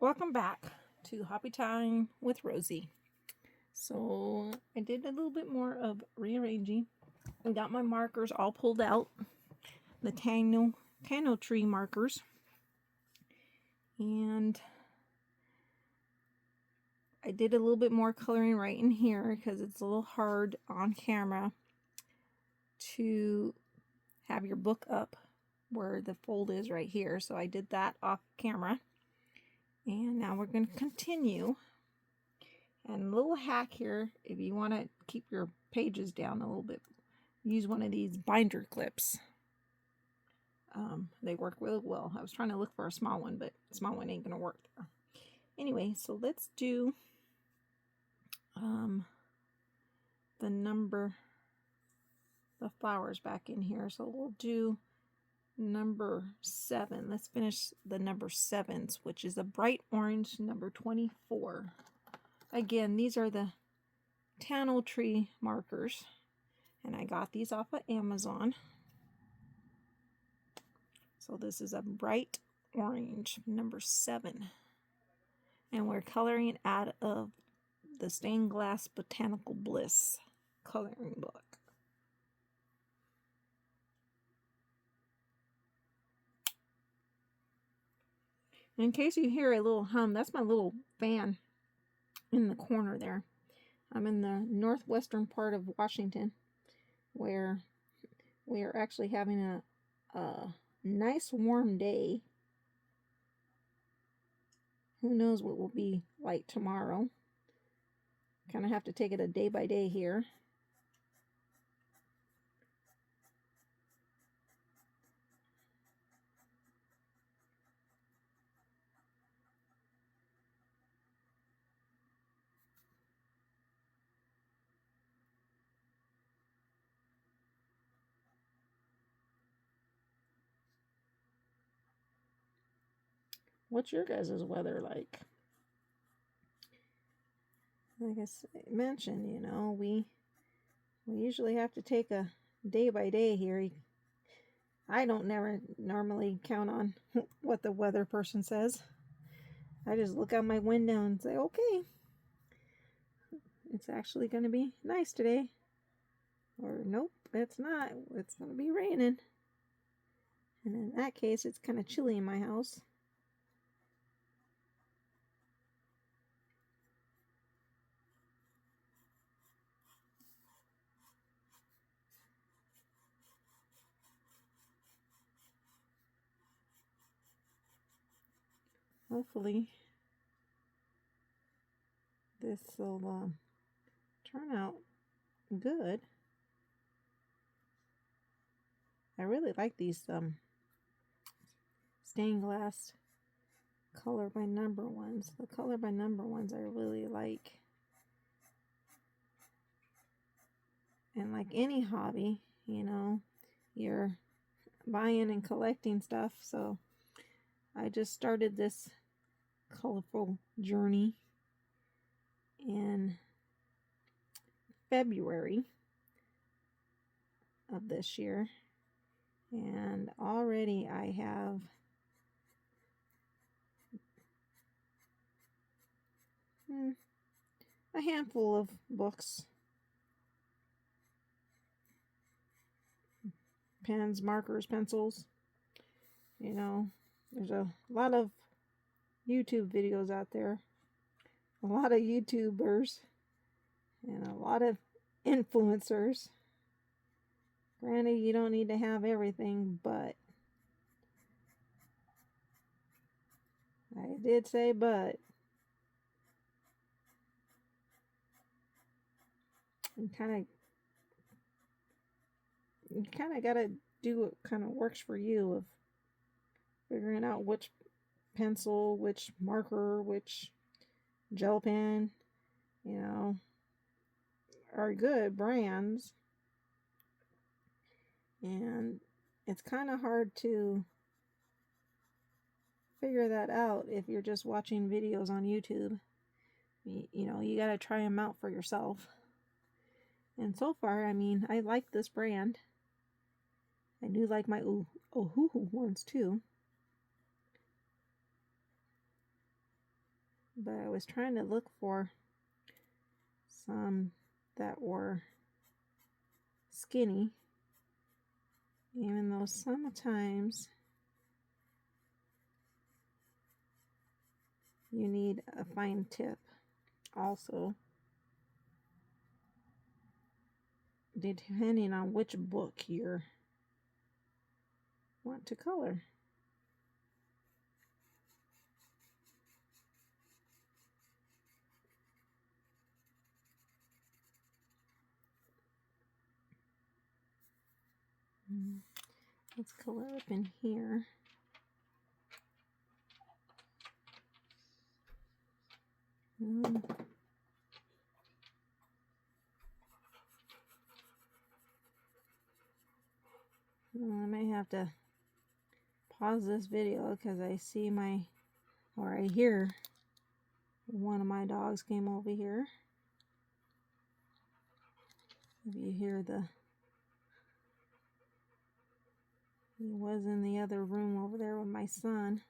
Welcome back to Hobby Time with Rosie. So I did a little bit more of rearranging. I got my markers all pulled out, the Tano tree markers, and I did a little bit more coloring right in here because it's a little hard on camera to have your book up where the fold is right here. So I did that off camera. And now we're going to continue. And a little hack here, if you want to keep your pages down a little bit, use one of these binder clips. They work really well. I was trying to look for a small one, but a small one ain't going to work there. Anyway, so let's do the flowers back in here. So we'll do number 7. Let's finish the number 7s, which is a bright orange, number 24. Again, these are the Tano tree markers, and I got these off of Amazon. So this is a bright orange, number 7, and we're coloring out of the Stained Glass Botanical Bliss coloring book. In case you hear a little hum, that's my little fan in the corner there. I'm in the northwestern part of Washington, where we are actually having a nice warm day. Who knows what will be like tomorrow. Kind of have to take it a day by day here. What's your guys' weather like? Like I mentioned, you know, we usually have to take a day by day here. I don't never normally count on what the weather person says. I just look out my window and say, okay, it's actually going to be nice today. Or nope, it's not. It's going to be raining. And in that case, it's kind of chilly in my house. Hopefully this will turn out good. I really like these stained glass color by number ones. The color by number ones I really like. And like any hobby, you know, you're buying and collecting stuff. So I just started this colorful journey in February of this year, and already I have a handful of books, pens, markers, pencils. You know, there's a lot of YouTube videos out there, a lot of YouTubers, and a lot of influencers. Granted, you don't need to have everything, but I did say but. You kind of got to do what kind of works for you, of figuring out which pencil, which marker, which gel pen, you know, are good brands. And it's kind of hard to figure that out if you're just watching videos on YouTube. You know, you got to try them out for yourself. And so far, I mean, I like this brand. I do like my Ohuhu ones too. but I was trying to look for some that were skinny, even though sometimes you need a fine tip also, depending on which book you want to color. Let's color up in here. I might have to pause this video because I see I hear one of my dogs came over here. If you hear he was in the other room over there with my son.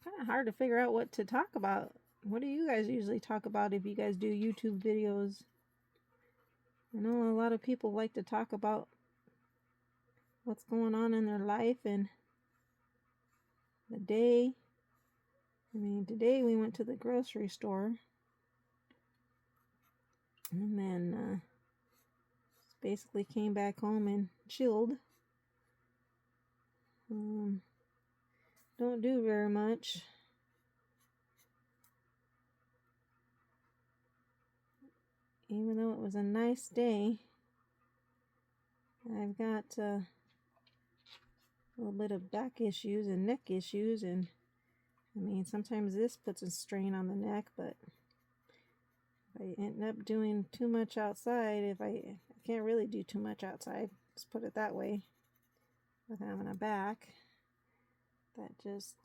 Kind of hard to figure out what to talk about. What do you guys usually talk about if you guys do YouTube videos? I know a lot of people like to talk about what's going on in their life and the day. I mean, today we went to the grocery store and then basically came back home and chilled. Don't do very much. Even though it was a nice day, I've got a little bit of back issues and neck issues, and I mean, sometimes this puts a strain on the neck, but if I end up doing too much outside, I can't really do too much outside, let's put it that way, with having a back, that just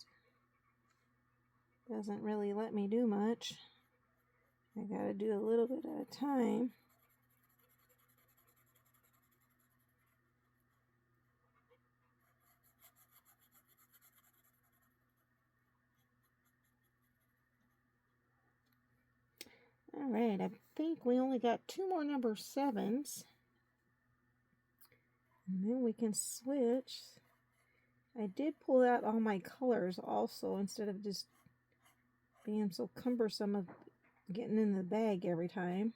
doesn't really let me do much. I gotta do a little bit at a time. All right, I think we only got 2 more number 7s. And then we can switch. I did pull out all my colors also, instead of just being so cumbersome of getting in the bag every time.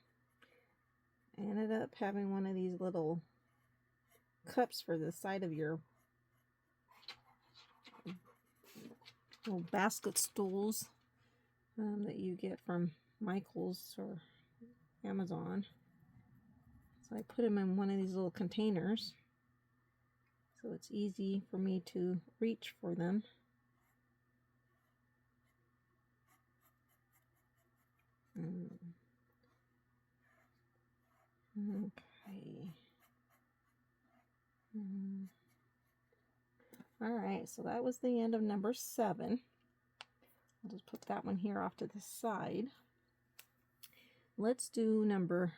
I ended up having one of these little cups for the side of your little basket stools that you get from Michael's or Amazon. So I put them in one of these little containers, so it's easy for me to reach for them. Okay. All right, so that was the end of number 7. I'll just put that one here off to the side. Let's do number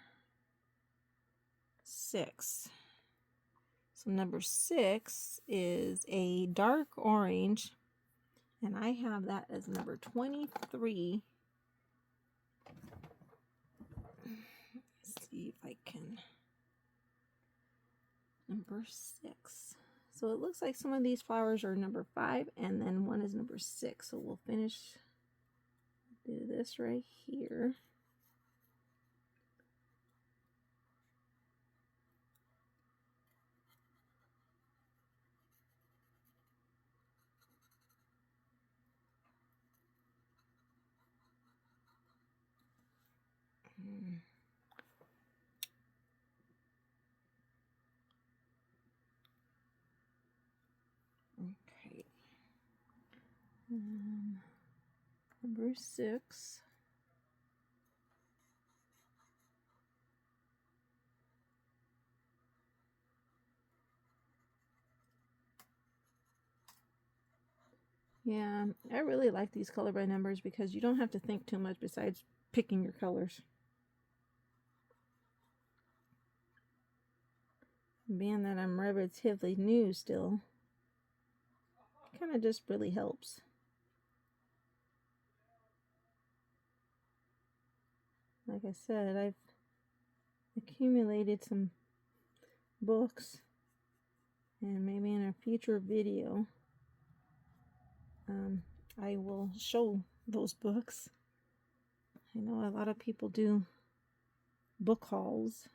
6. So number 6 is a dark orange, and I have that as number 23. Let's see if I can. Number 6. So it looks like some of these flowers are number 5, and then one is number 6. So we'll finish, do this right here. Okay. Number 6. Yeah, I really like these color by numbers because you don't have to think too much besides picking your colors. Being that I'm relatively new still, it kind of just really helps. Like I said, I've accumulated some books, and maybe in a future video I will show those books. I know a lot of people do book hauls.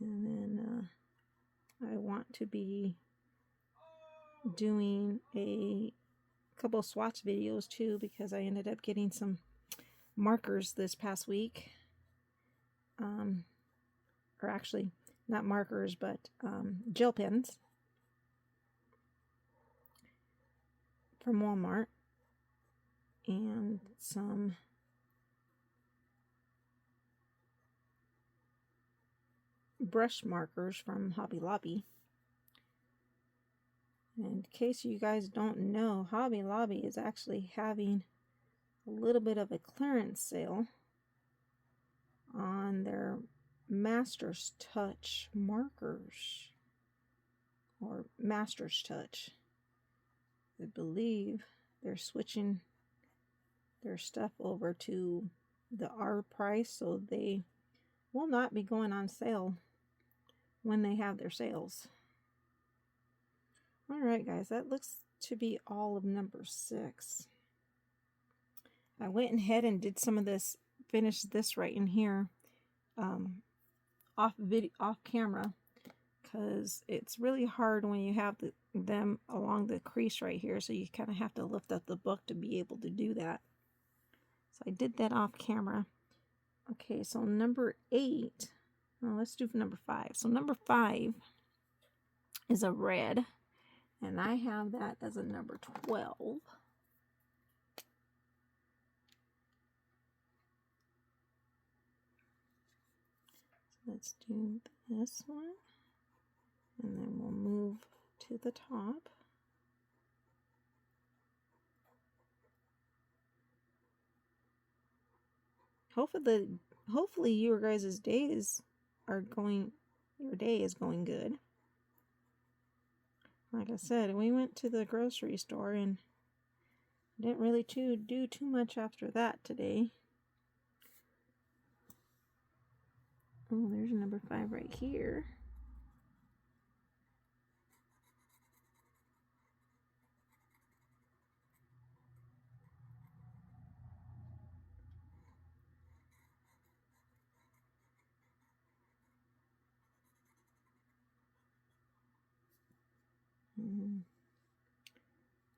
And then I want to be doing a couple swatch videos too, because I ended up getting some markers this past week. Or actually, not markers, but gel pens from Walmart, and some brush markers from Hobby Lobby. In case you guys don't know, Hobby Lobby is actually having a little bit of a clearance sale on their Master's Touch markers, or Master's Touch. I believe they're switching their stuff over to the R price, so they will not be going on sale when they have their sales. Alright guys, that looks to be all of number 6. I went ahead and did some of this, finished this right in here, off camera, because it's really hard when you have them along the crease right here, so you kind of have to lift up the book to be able to do that. So I did that off camera. Okay, so number 8, well, let's do number 5. So number 5 is a red, and I have that as a number 12. Let's do this one, and then we'll move to the top. Hopefully your guys' days are going, your day is going good. Like I said, we went to the grocery store and didn't really do too much after that today. Oh, there's number 5 right here.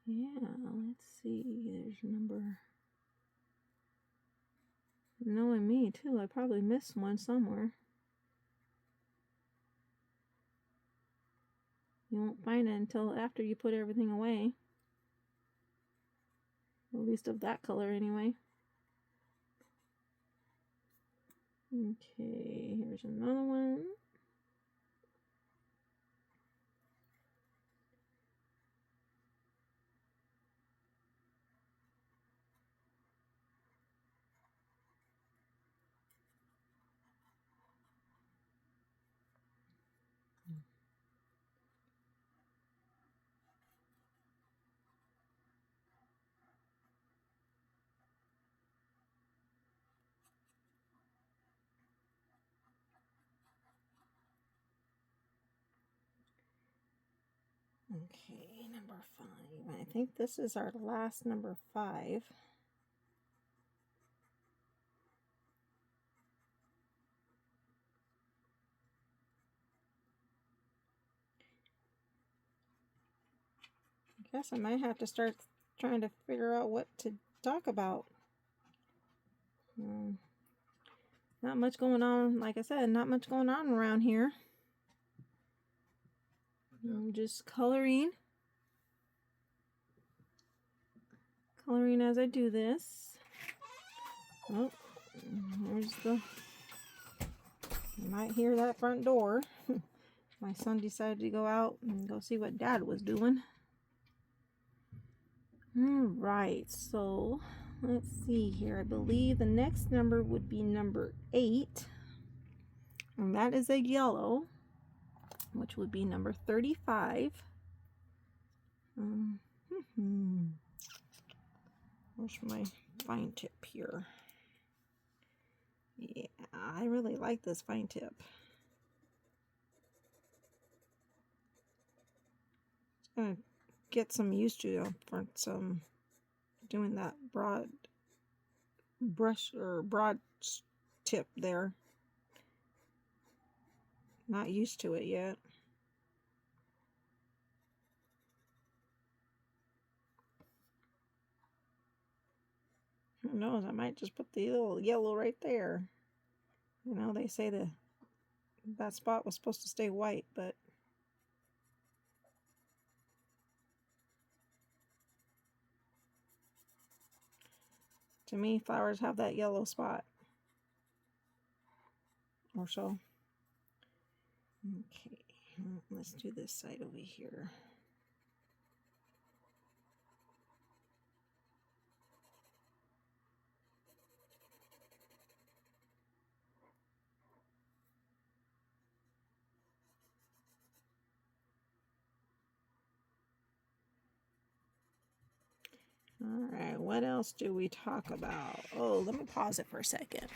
Yeah, let's see. There's number... Knowing me too, I probably missed one somewhere. You won't find it until after you put everything away. At least of that color anyway. Okay, here's another one. Okay, number 5. I think this is our last number 5. I guess I might have to start trying to figure out what to talk about. Not much going on, like I said, not much going on around here. I'm just coloring as I do this. Oh, there's the You might hear that front door. My son decided to go out and go see what Dad was doing. Alright, so let's see here. I believe the next number would be number 8. And that is a yellow, which would be number 35. Where's my fine tip here? Yeah, I really like this fine tip. It's gonna get some used to for some doing that broad brush or broad tip there. Not used to it yet. Who knows, I might just put the little yellow right there. You know, they say that spot was supposed to stay white, but to me, flowers have that yellow spot. Or so. Okay, let's do this side over here. All right, what else do we talk about? Oh, let me pause it for a second.